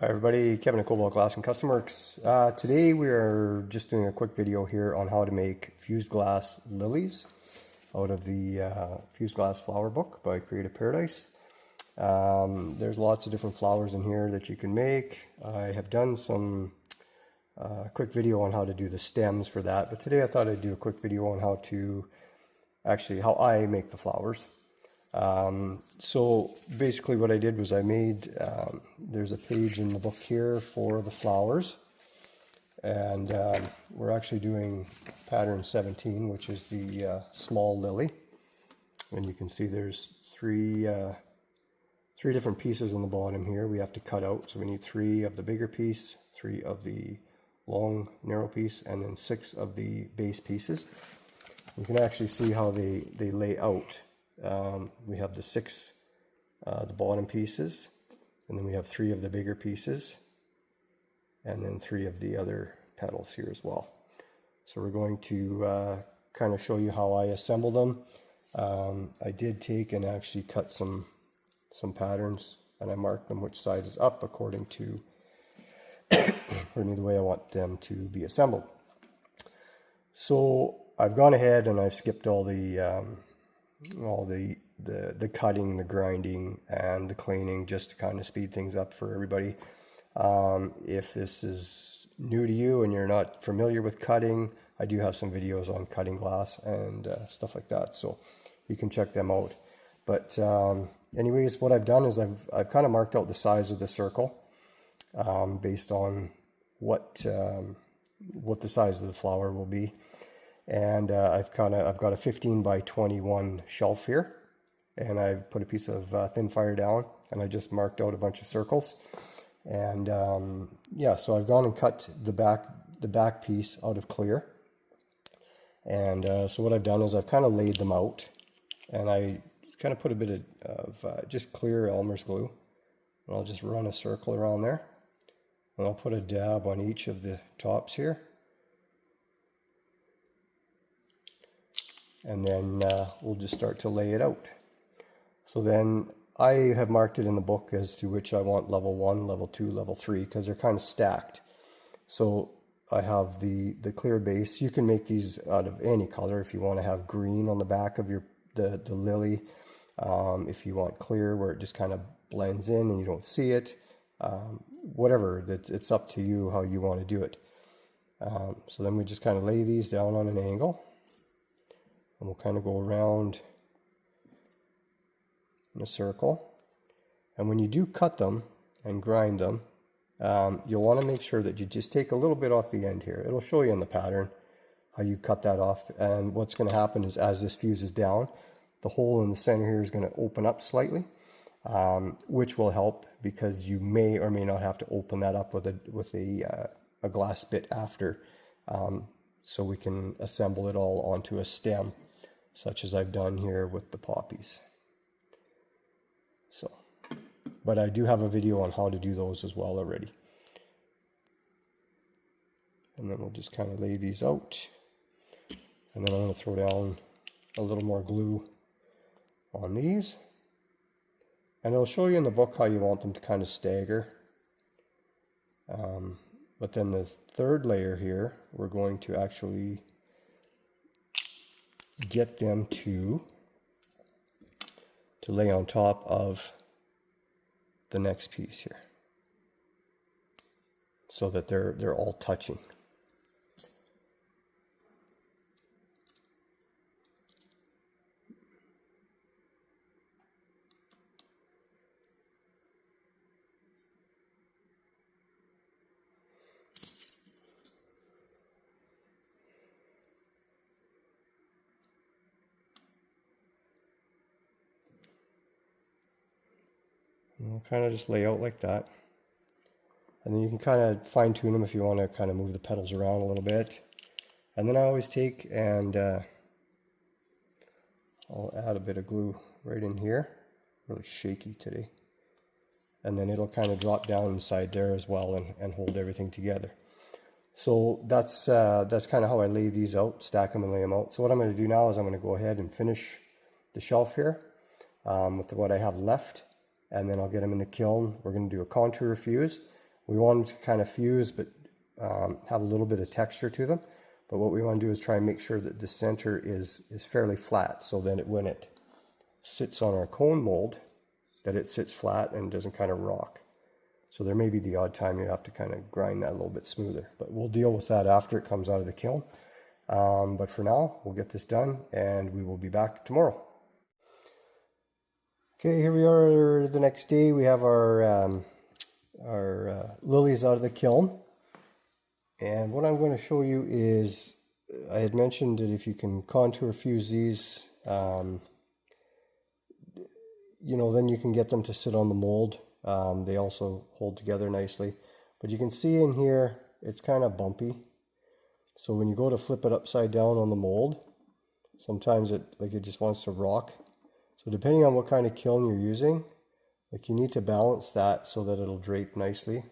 Hi everybody, Kevin at Cobalt Glass and Custom Works. Today we are just doing a quick video here on how to make fused glass lilies out of the fused glass flower book by Creative Paradise. There's lots of different flowers in here that you can make. I have done some quick video on how to do the stems for that, but today I thought I'd do a quick video on how I make the flowers. So basically what I did was I made, there's a page in the book here for the flowers, and we're actually doing pattern 17, which is the small lily. And you can see there's three different pieces on the bottom here we have to cut out. So we need 3 of the bigger piece, 3 of the long narrow piece, and then 6 of the base pieces. You can actually see how they lay out. We have the 6 the bottom pieces, and then we have 3 of the bigger pieces, and then 3 of the other petals here as well. So we're going to kind of show you how I assemble them. I did take and actually cut some patterns, and I marked them which side is up according to the way I want them to be assembled. So I've gone ahead and I've skipped all the cutting, the grinding, and the cleaning, just to kind of speed things up for everybody. If this is new to you and you're not familiar with cutting, I do have some videos on cutting glass and stuff like that, so you can check them out. But anyways, what I've done is I've kind of marked out the size of the circle based on what the size of the flower will be. And I've got a 15 by 21 shelf here, and I've put a piece of thin fire down, and I just marked out a bunch of circles. And yeah, so I've gone and cut the back piece out of clear. And so what I've done is I've kind of laid them out, and I kind of put a bit of just clear Elmer's glue, and I'll just run a circle around there, and I'll put a dab on each of the tops here. And then we'll just start to lay it out. So then I have marked it in the book as to which I want level 1, level 2, level 3, because they're kind of stacked. So I have the clear base. You can make these out of any color if you want to have green on the back of the lily. If you want clear where it just kind of blends in and you don't see it. Whatever, it's up to you how you want to do it. So then we just kind of lay these down on an angle. And we'll kind of go around in a circle. And when you do cut them and grind them, you'll want to make sure that you just take a little bit off the end here. It'll show you in the pattern how you cut that off. And what's going to happen is as this fuses down, the hole in the center here is going to open up slightly, which will help because you may or may not have to open that up with a glass bit after, so we can assemble it all onto a stem, such as I've done here with the poppies. So, but I do have a video on how to do those as well already. And then we'll just kind of lay these out. And then I'm going to throw down a little more glue on these. And it'll show you in the book how you want them to kind of stagger. But then the third layer here, we're going to actually get them to lay on top of the next piece here, so that they're all touching. And we'll kind of just lay out like that. And then you can kind of fine tune them if you want to kind of move the petals around a little bit. And then I always take and I'll add a bit of glue right in here. Really shaky today. And then it'll kind of drop down inside there as well and hold everything together. So that's kind of how I lay these out, stack them and lay them out. So what I'm going to do now is I'm going to go ahead and finish the shelf here with what I have left. And then I'll get them in the kiln. We're going to do a contour fuse. We want them to kind of fuse, but have a little bit of texture to them. But what we want to do is try and make sure that the center is fairly flat, so that when it sits on our cone mold, that it sits flat and doesn't kind of rock. So there may be the odd time you have to kind of grind that a little bit smoother, but we'll deal with that after it comes out of the kiln. But for now, we'll get this done and we will be back tomorrow. Okay, here we are the next day. We have our lilies out of the kiln. And what I'm going to show you is, I had mentioned that if you can contour fuse these, you know, then you can get them to sit on the mold. They also hold together nicely. But you can see in here, it's kind of bumpy. So when you go to flip it upside down on the mold, sometimes it just wants to rock. So depending on what kind of kiln you're using, like you need to balance that so that it'll drape nicely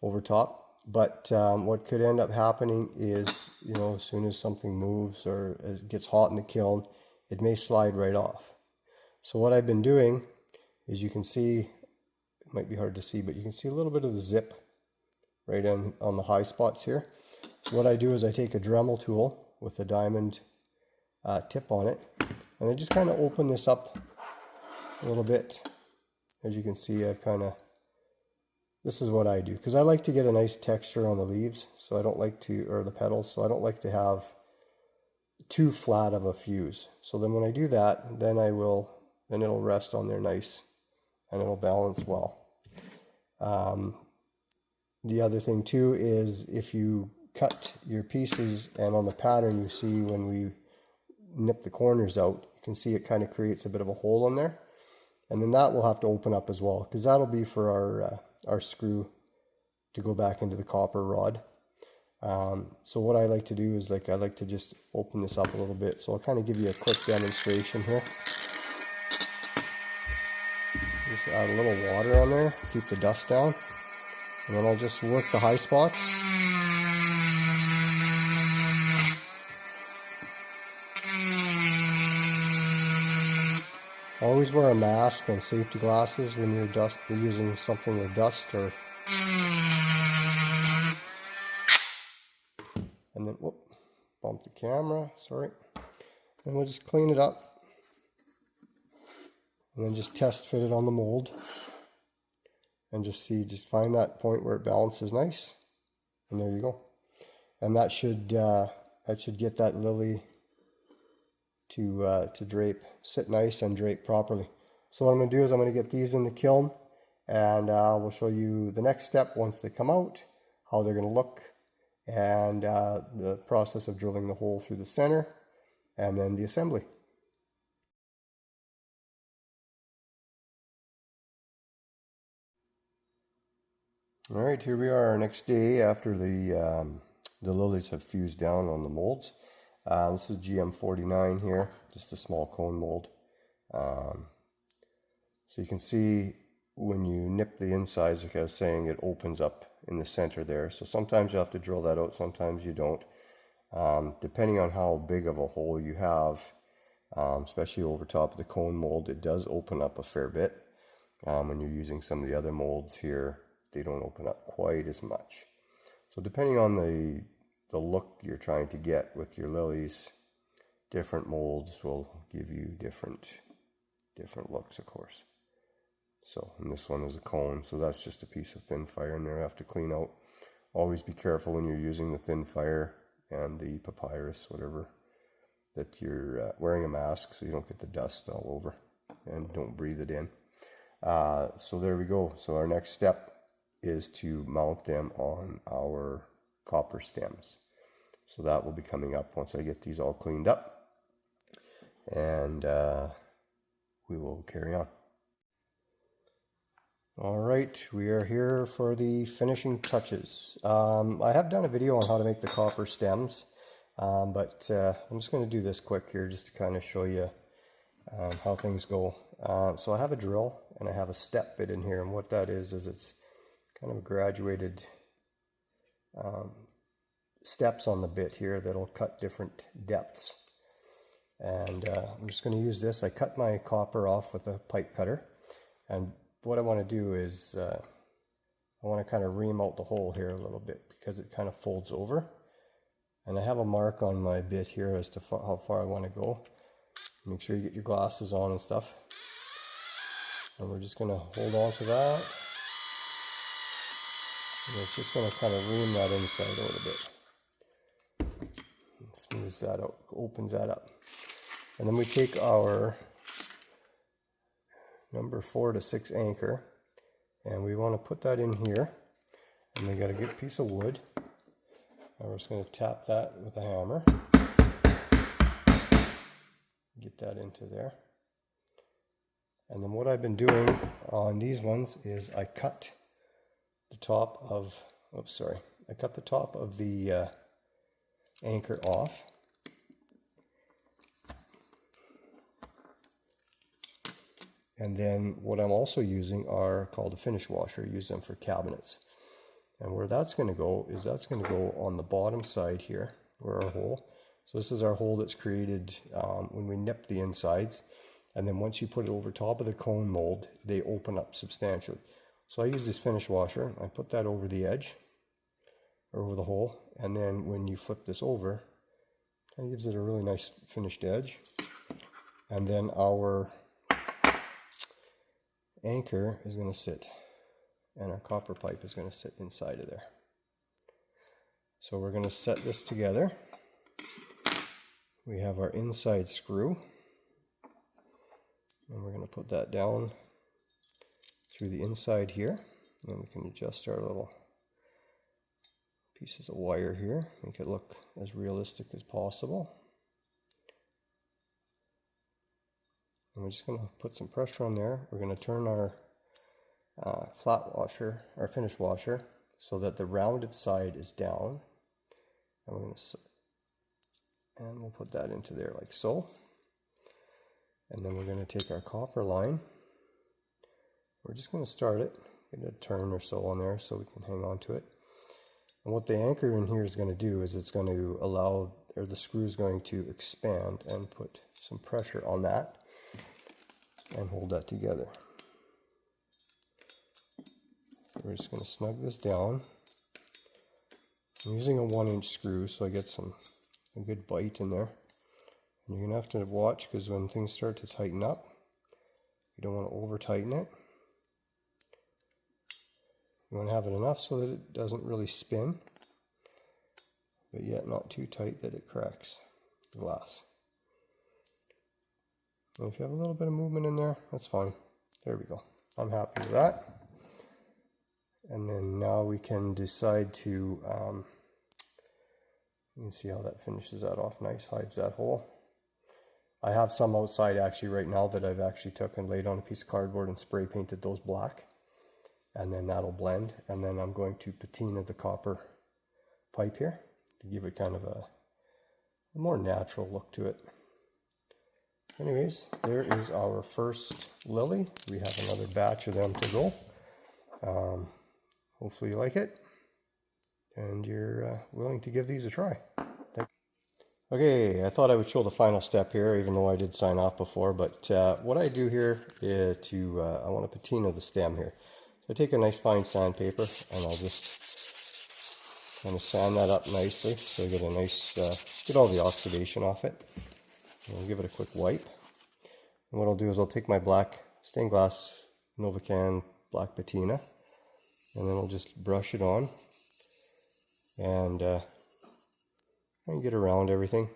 over top. But what could end up happening is, you know, as soon as something moves or as it gets hot in the kiln, it may slide right off. So what I've been doing is, you can see, it might be hard to see, but you can see a little bit of the zip right on the high spots here. So what I do is I take a Dremel tool with a diamond tip on it, and I just kind of open this up a little bit. As you can see, I've kind of, this is what I do, because I like to get a nice texture on the leaves, so I don't like to, or the petals, so I don't like to have too flat of a fuse. So then when I do that, then it'll rest on there nice, and it'll balance well. The other thing too is, if you cut your pieces, and on the pattern you see when we nip the corners out, you can see it kind of creates a bit of a hole in there. And then that will have to open up as well, because that'll be for our screw to go back into the copper rod. So what I like to do is, I like to just open this up a little bit. So I'll kind of give you a quick demonstration here. Just add a little water on there, keep the dust down, and then I'll just work the high spots. Always wear a mask and safety glasses when you're using something with dust, or and then whoop, bump the camera, sorry. And we'll just clean it up, and then just test fit it on the mold, and just find that point where it balances nice, and there you go. And that should get that lily to drape, sit nice and drape properly. So what I'm going to do is, I'm going to get these in the kiln, and we'll show you the next step once they come out, how they're going to look, and the process of drilling the hole through the center, and then the assembly. All right, here we are, next day after the lilies have fused down on the molds. This is GM49 here, just a small cone mold. So you can see when you nip the insides, like I was saying, it opens up in the center there. So sometimes you have to drill that out, sometimes you don't. Depending on how big of a hole you have, especially over top of the cone mold, it does open up a fair bit. When you're using some of the other molds here, they don't open up quite as much. So depending on the look you're trying to get with your lilies, different molds will give you different looks, of course. So, and this one is a cone, so that's just a piece of thin fire in there I have to clean out. Always be careful when you're using the thin fire and the papyrus, whatever, that you're wearing a mask so you don't get the dust all over and don't breathe it in. So there we go. So our next step is to mount them on our copper stems. So that will be coming up once I get these all cleaned up, and we will carry on. All right, we are here for the finishing touches. I have done a video on how to make the copper stems, but I'm just going to do this quick here just to kind of show you how things go. So I have a drill and I have a step bit in here, and what that is it's kind of a graduated steps on the bit here that'll cut different depths. And I'm just going to use this. I cut my copper off with a pipe cutter, and what I want to do is I want to kind of ream out the hole here a little bit because it kind of folds over. And I have a mark on my bit here as to how far I want to go. Make sure you get your glasses on and stuff. And we're just going to hold on to that. And it's just going to kind of ream that inside out a bit. And smooths that out, opens that up. And then we take our number 4 to 6 anchor, and we want to put that in here. And we got a good piece of wood. And we're just going to tap that with a hammer. Get that into there. And then what I've been doing on these ones is I cut the top of, I cut the top of the anchor off. And then what I'm also using are called a finish washer. Use them for cabinets. And where that's going to go is that's going to go on the bottom side here, where our hole. So this is our hole that's created when we nip the insides. And then once you put it over top of the cone mold, they open up substantially. So I use this finish washer. I put that over the edge, or over the hole. And then when you flip this over, it kind of gives it a really nice finished edge. And then our anchor is going to sit, and our copper pipe is going to sit inside of there. So we're going to set this together. We have our inside screw, and we're going to put that down through the inside here, and we can adjust our little pieces of wire here, make it look as realistic as possible. And we're just going to put some pressure on there. We're going to turn our flat washer, our finish washer, so that the rounded side is down. And we're going to, and we'll put that into there like so. And then we're going to take our copper line. We're just going to start it, get a turn or so on there so we can hang on to it. And what the anchor in here is going to do is it's going to allow, or the screw is going to expand and put some pressure on that and hold that together. We're just going to snug this down. I'm using a 1-inch screw so I get a good bite in there. And you're going to have to watch, because when things start to tighten up, you don't want to over tighten it. You want to have it enough so that it doesn't really spin, but yet not too tight that it cracks the glass. And if you have a little bit of movement in there, that's fine. There we go. I'm happy with that. And then now we can decide to, you can see how that finishes that off nice, hides that hole. I have some outside actually right now that I've actually took and laid on a piece of cardboard and spray painted those black. And then that'll blend. And then I'm going to patina the copper pipe here to give it kind of a more natural look to it. Anyways, there is our first lily. We have another batch of them to go. Hopefully you like it, and you're willing to give these a try. Okay, I thought I would show the final step here, even though I did sign off before, but what I do here is I want to patina the stem here. So I take a nice fine sandpaper, and I'll just kind of sand that up nicely, so I get a nice, get all the oxidation off it. And I'll give it a quick wipe. And what I'll do is I'll take my black stained glass Novacan black patina, and then I'll just brush it on, and try and get around everything.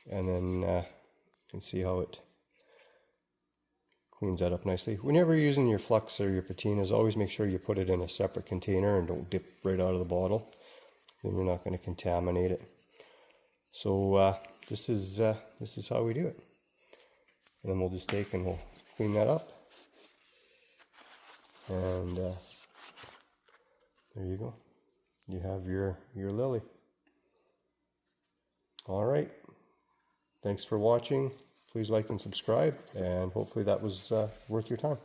And then you can see how it cleans that up nicely. Whenever you're using your flux or your patinas, always make sure you put it in a separate container and don't dip right out of the bottle. Then you're not going to contaminate it. So this is how we do it. And then we'll just take and we'll clean that up. And there you go. You have your lily. All right. Thanks for watching. Please like and subscribe, and hopefully that was worth your time.